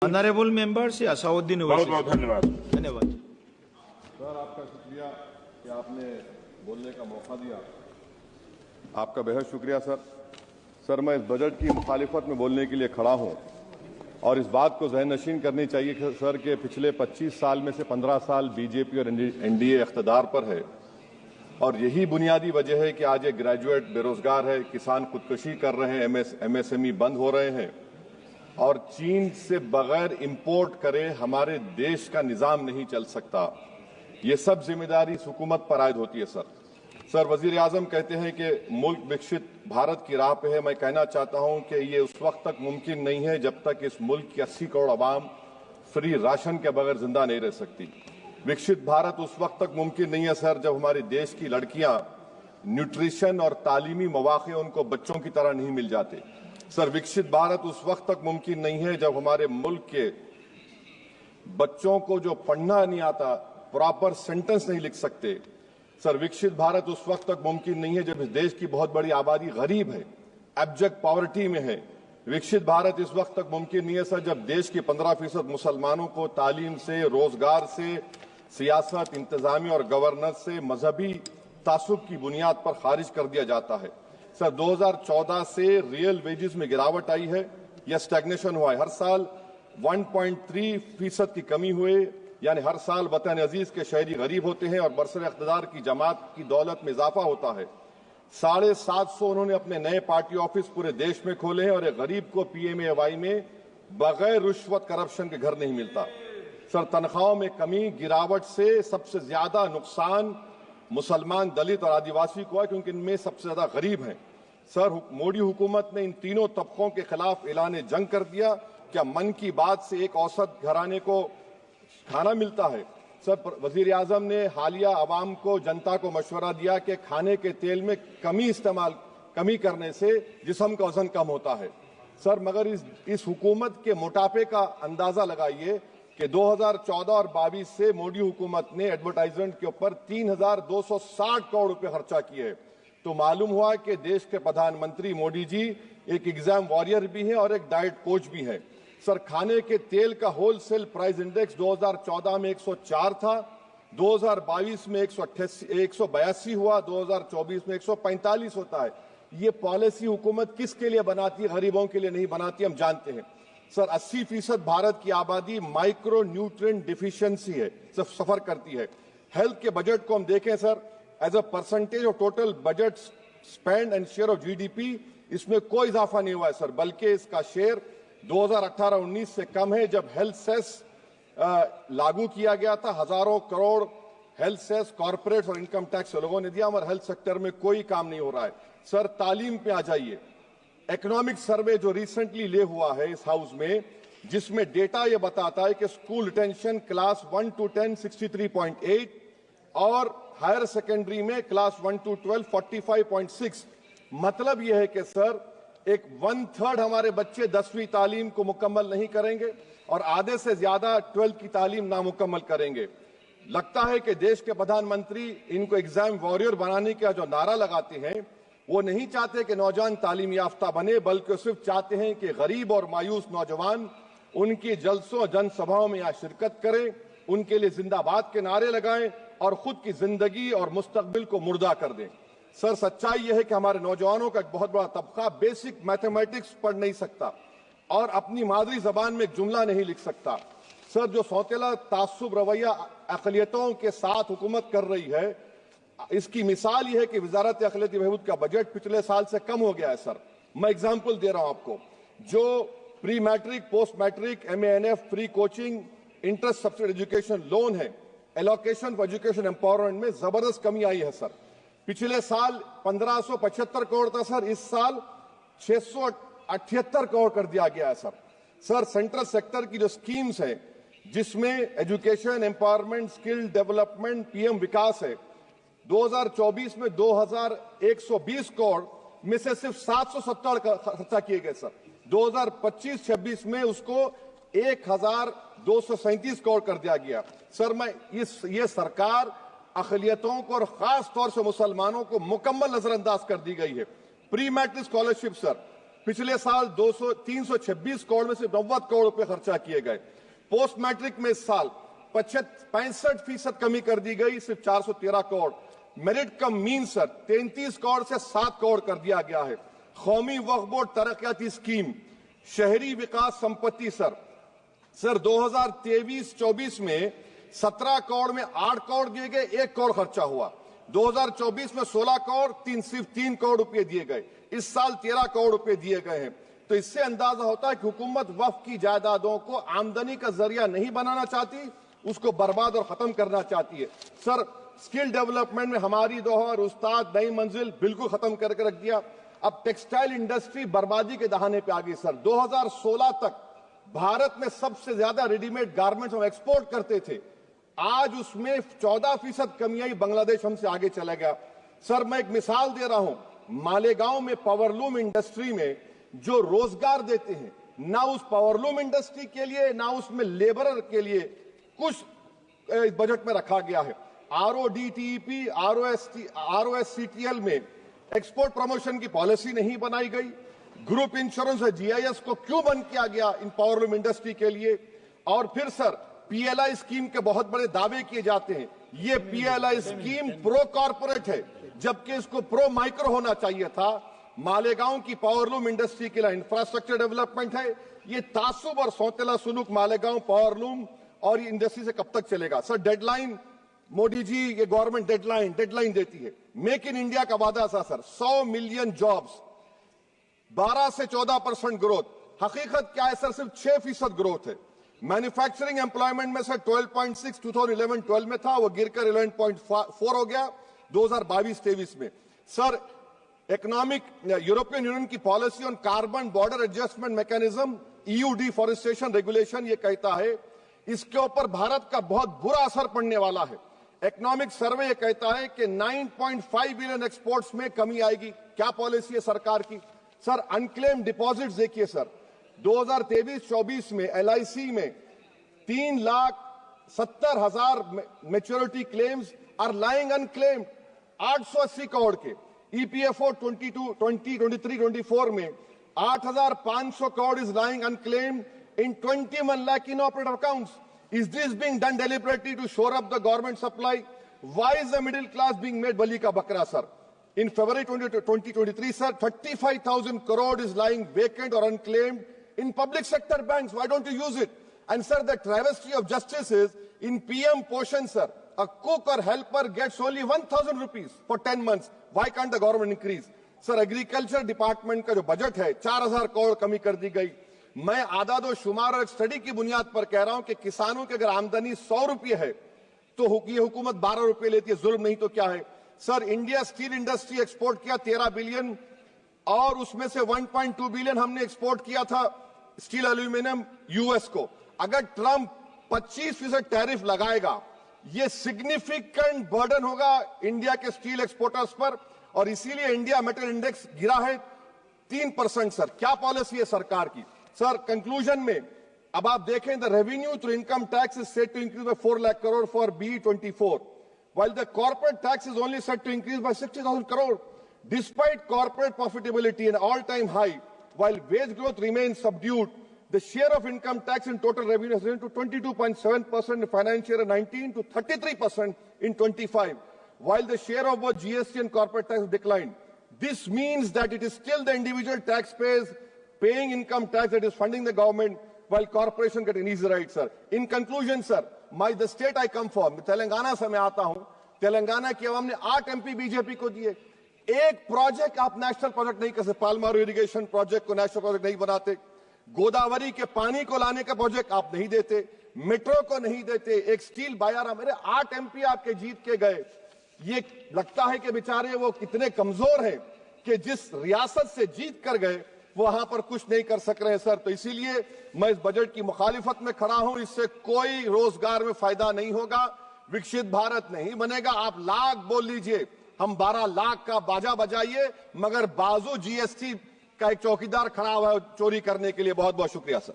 Honourable members Asaduddin बहुत बहुत धन्यवाद। धन्यवाद सर, आपका शुक्रिया कि आपने बोलने का मौका दिया। आपका बेहद शुक्रिया सर। सर, मैं इस बजट की मुखालिफत में बोलने के लिए खड़ा हूं और इस बात को ज़हन-नशीन करनी चाहिए कि सर के पिछले 25 साल में से 15 साल बीजेपी और एनडीए इख्तिदार पर है और यही बुनियादी वजह है कि आज एक ग्रेजुएट बेरोजगार है, किसान खुदकुशी कर रहे हैं, एमएसएमई बंद हो रहे हैं और चीन से बगैर इंपोर्ट करे हमारे देश का निजाम नहीं चल सकता। ये सब जिम्मेदारी इस हुकूमत पर आयद होती है सर। वजीर आजम कहते हैं कि मुल्क विकसित भारत की राह पे है। मैं कहना चाहता हूं कि ये उस वक्त तक मुमकिन नहीं है जब तक इस मुल्क की 80 करोड़ आवाम फ्री राशन के बगैर जिंदा नहीं रह सकती। विकसित भारत उस वक्त तक मुमकिन नहीं है सर जब हमारे देश की लड़कियां न्यूट्रिशन और तालीमी मौके उनको बच्चों की तरह नहीं मिल जाते। सर, विकसित भारत उस वक्त तक मुमकिन नहीं है जब हमारे मुल्क के बच्चों को जो पढ़ना नहीं आता, प्रॉपर सेंटेंस नहीं लिख सकते। सर, विकसित भारत उस वक्त तक मुमकिन नहीं है जब इस देश की बहुत बड़ी आबादी गरीब है, एब्जेक्ट पॉवर्टी में है। विकसित भारत इस वक्त तक मुमकिन नहीं है सर जब देश के 15% मुसलमानों को तालीम से, रोजगार से, सियासत, इंतजामी और गवर्नेंस से मजहबी तासुब की बुनियाद पर खारिज कर दिया जाता है। सर, 2014 से रियल वेजेस में गिरावट आई है या स्टैग्नेशन हुआ है। हर साल 1.3% की कमी हुए, यानी हर साल वतन अजीज के शहरी गरीब होते हैं और बरसर इख्तिदार की जमात की दौलत में इजाफा होता है। 750 उन्होंने अपने नए पार्टी ऑफिस पूरे देश में खोले हैं और एक गरीब को पीएमएवाई में बगैर रिश्वत करप्शन के घर नहीं मिलता। सर, तनख्वाहों में कमी, गिरावट से सबसे ज्यादा नुकसान मुसलमान, दलित और आदिवासी को है क्योंकि इनमें सबसे ज्यादा गरीब हैं। सर, मोदी हुकूमत ने इन तीनों तबकों के खिलाफ ऐलान जंग कर दिया। क्या मन की बात से एक औसत घराने को खाना मिलता है? सर, वजीर आजम ने हालिया आवाम को, जनता को मशवरा दिया कि खाने के तेल में कमी करने से जिस्म का वजन कम होता है। सर, मगर इस हुकूमत के मोटापे का अंदाजा लगाइए कि 2014 और 22 से मोदी हुकूमत ने एडवर्टाइजमेंट के ऊपर 3,260 करोड़ रुपए खर्चा किए। तो मालूम हुआ कि देश के प्रधानमंत्री मोदी जी एक एग्जाम वॉरियर भी हैं और एक डाइट कोच भी हैं। सर, खाने के तेल का होलसेल प्राइस इंडेक्स 2014 में 104 था, 2022 में 182 हुआ, 2024 में 145 होता है। ये पॉलिसी हुकूमत किसके लिए बनाती है? गरीबों के लिए नहीं बनाती, हम जानते हैं। सर, 80% भारत की आबादी माइक्रो न्यूट्रिएंट डिफिशियंसी है, सफर करती है। हेल्थ के बजट को हम देखें sir, as a percentage of total budget spend and share of GDP, इसमें कोई इजाफा नहीं हुआ है सर, बल्कि इसका शेयर 2018-19 से कम है। जब हेल्थ सेस लागू किया गया था, हजारों करोड़ हेल्थ सेस कॉर्पोरेट और इनकम टैक्स लोगों ने दिया, हमारे हेल्थ सेक्टर में कोई काम नहीं हो रहा है। सर, तालीम पे आ जाइए। इकोनॉमिक सर्वे जो रिसेंटली ले हुआ है इस हाउस में, जिसमें डेटा यह बताता है कि स्कूल रिटेंशन क्लास 1 to 10 63.8 और हायर सेकेंडरी में क्लास 1 to 12 45.6। मतलब यह है कि सर, एक 1/3 हमारे बच्चे 10वीं तालीम को मुकम्मल नहीं करेंगे और आधे से ज्यादा 12th की तालीम नामुकम्मल करेंगे। लगता है कि देश के प्रधानमंत्री इनको एग्जाम वॉरियर बनाने का जो नारा लगाते हैं, वो नहीं चाहते कि नौजवान तालीम याफ्ता बने, बल्कि सिर्फ चाहते हैं कि गरीब और मायूस नौजवान उनकी जलसों जनसभाओं में यहाँ शिरकत करें, उनके लिए जिंदाबाद के नारे लगाएं और खुद की जिंदगी और मुस्तकबिल को मुर्दा कर दें। सर, सच्चाई यह है कि हमारे नौजवानों का एक बहुत बड़ा तबका बेसिक मैथमेटिक्स पढ़ नहीं सकता और अपनी मादरी जबान में एक जुमला नहीं लिख सकता। सर, जो सौतेला तासुब रवैया अक़लियतों के साथ हुकूमत कर रही है, इसकी मिसाल यह है कि वजारत अक़लियती बहबूद का बजट पिछले साल से कम हो गया है। सर, मैं एग्जाम्पल दे रहा हूं आपको। जो pre matric, post matric, MANF, free coaching, interest subsidy education loan है, एलोकेशन फॉर एजुकेशन एम्पावरमेंट में जबरदस्त कमी आई है। सर, पिछले साल 1575 करोड़ था सर, इस साल 678 करोड़ कर दिया गया है। सर, सेंट्रल सेक्टर की जो स्कीम्स है, जिसमें education, empowerment, skill development, PM विकास है, 2024 में 2120 करोड़ में से सिर्फ 770 खर्चा किए गए। सर, 2025-26 में उसको 1237 करोड़ कर दिया गया। सर, ये सरकार अक़लियतों को और खास तौर से मुसलमानों को मुकम्मल नजरअंदाज कर दी गई है। प्री मैट्रिक स्कॉलरशिप सर, पिछले साल 326 करोड़ में से 90 करोड़ रुपए खर्चा किए गए। पोस्ट मैट्रिक में इस साल 65% कमी कर दी गई, सिर्फ 413 करोड़। मेरिट कम मीन सर 33 करोड़ से 7 करोड़ कर दिया गया है। कौमी वक्फ बोर्ड तरक्याती स्कीम, शहरी विकास संपत्ति सर 2023-24 में 17 करोड़ में 8 करोड़ दिए गए, 1 करोड़ खर्चा हुआ। 2024 में 16 करोड़ सिर्फ 3 करोड़ रुपए दिए गए। इस साल 13 करोड़ रुपए दिए गए हैं। तो इससे अंदाजा होता है कि हुकूमत वक्फ की जायदादों को आमदनी का जरिया नहीं बनाना चाहती, उसको बर्बाद और खत्म करना चाहती है। सर स्किल डेवलपमेंट में हमारी दोहर उस्ताद नई मंजिल बिल्कुल खत्म करके रख दिया। अब टेक्सटाइल इंडस्ट्री बर्बादी के दहाने पे आ गई सर। 2016 तक भारत में सबसे ज्यादा रेडीमेड गारमेंट्स हम एक्सपोर्ट करते थे, आज उसमें 14% कमी आई, बांग्लादेश हमसे आगे चला गया। सर मैं एक मिसाल दे रहा हूं, मालेगांव में पावरलूम इंडस्ट्री में जो रोजगार देते हैं, ना उस पावरलूम इंडस्ट्री के लिए ना उसमें लेबरर के लिए कुछ बजट में रखा गया है। RODTEP, ROSCTL में एक्सपोर्ट प्रमोशन की पॉलिसी नहीं बनाई गई। ग्रुप इंश्योरेंस और GIS को क्यों बंद किया गया इन पावरलूम इंडस्ट्री के लिए? और फिर सर PLI स्कीम के बहुत बड़े दावे किए जाते हैं। ये PLI स्कीम प्रो कॉर्पोरेट है, जबकि इसको प्रो माइक्रो होना चाहिए था। मालेगांव की पावरलूम इंडस्ट्री के लिए इंफ्रास्ट्रक्चर डेवलपमेंट है। ये तासुब और सौतेला सुलूक मालेगांव पावरलूम और ये इंडस्ट्री से कब तक चलेगा? सर डेडलाइन, मोदी जी ये गवर्नमेंट डेडलाइन देती है। मेक इन इंडिया का वादा था सर 100 मिलियन जॉब्स, 12 से 14% ग्रोथ। हकीकत क्या है सर? सिर्फ 6% ग्रोथ है। मैन्युफैक्चरिंग एम्प्लॉयमेंट में सर 12.6 2011-12 में था, वो गिरकर 11.4 हो गया 2022-23 में। सर इकोनॉमिक यूरोपियन यूनियन की policy on carbon border adjustment mechanism EU deforestation regulation ये कहता है इसके ऊपर भारत का बहुत बुरा असर पड़ने वाला है। इकोनॉमिक सर्वे ये कहता है कि 9.5 बिलियन एक्सपोर्ट्स में कमी आएगी। क्या पॉलिसी है सरकार की? सर अनक्लेम डिपॉजिट्स देखिए सर 2023-24 में LIC में 3,70,000 maturity claims are lying unclaimed, 880 crore के। EPFO 2023-24 में 8,500 crore is lying unclaimed in 21 lakh inoperative accounts. Is this being done deliberately to shore up the government supply? Why is the middle class being made bali ka bakra, sir? In February 2023, sir, 35,000 crore is lying vacant or unclaimed in public sector banks. Why don't you use it? And sir, the travesty of justice is in PM Poshan, sir, a cook or helper gets only 1,000 rupees for 10 months. Why can't the government increase? Sir, agriculture department का जो budget है 4,000 करोड़ कमी कर दी गई। मैं आदाद और शुमार और एक स्टडी की बुनियाद पर कह रहा हूं कि किसानों की अगर आमदनी 100 रुपये है तो ये हुकूमत 12 रुपये लेती है। जुल्म नहीं तो क्या है? Sir India steel industry export किया 13 बिलियन और उसमें से 1.2 बिलियन हमने एक्सपोर्ट किया था स्टील एल्यूमिनियम US को। अगर ट्रंप 25% टैरिफ लगाएगा ये सिग्निफिकेंट बर्डन होगा इंडिया के स्टील एक्सपोर्टर्स पर और इसीलिए इंडिया मेटल इंडेक्स गिरा है 3%। सर क्या पॉलिसी है सरकार की? सर कंक्लूजन में अब आप देखें the revenue through income tax is set to increase by 4 lakh crore for BE24 while the corporate tax is only set to increase by 60,000 crore despite corporate profitability an all-time high while wage growth remains subdued. The share of income tax in total revenue has risen to 22.7% in financial year 19 to 33% in 25 while the share of both GST and corporate tax has declined. This means that it is still the individual taxpayers paying income tax that is funding the government while corporation get an easy ride, sir. In conclusion, sir, the state I come from, Telangana से मैं आता हूं, तेलंगाना की आवाम ने 8 MP BJP को दिए। एक project आप नेशनल प्रोजेक्ट नहीं कर सकते, पालमारू इरिगेशन प्रोजेक्ट को नेशनल प्रोजेक्ट नहीं बनाते, गोदावरी के पानी को लाने का प्रोजेक्ट आप नहीं देते, मेट्रो को नहीं देते, एक स्टील बायारा, मेरे 8 MP आपके जीत के गए। ये लगता है कि बेचारे वो कितने कमजोर हैं कि जिस रियासत से जीत कर गए वहां पर कुछ नहीं कर सक रहे हैं सर। तो इसीलिए मैं इस बजट की मुखालिफत में खड़ा हूं। इससे कोई रोजगार में फायदा नहीं होगा, विकसित भारत नहीं बनेगा। आप लाख बोल लीजिए, हम 12 लाख का बाजा बजाइए, मगर बाजू GST का एक चौकीदार खड़ा हुआ है चोरी करने के लिए। बहुत बहुत शुक्रिया सर।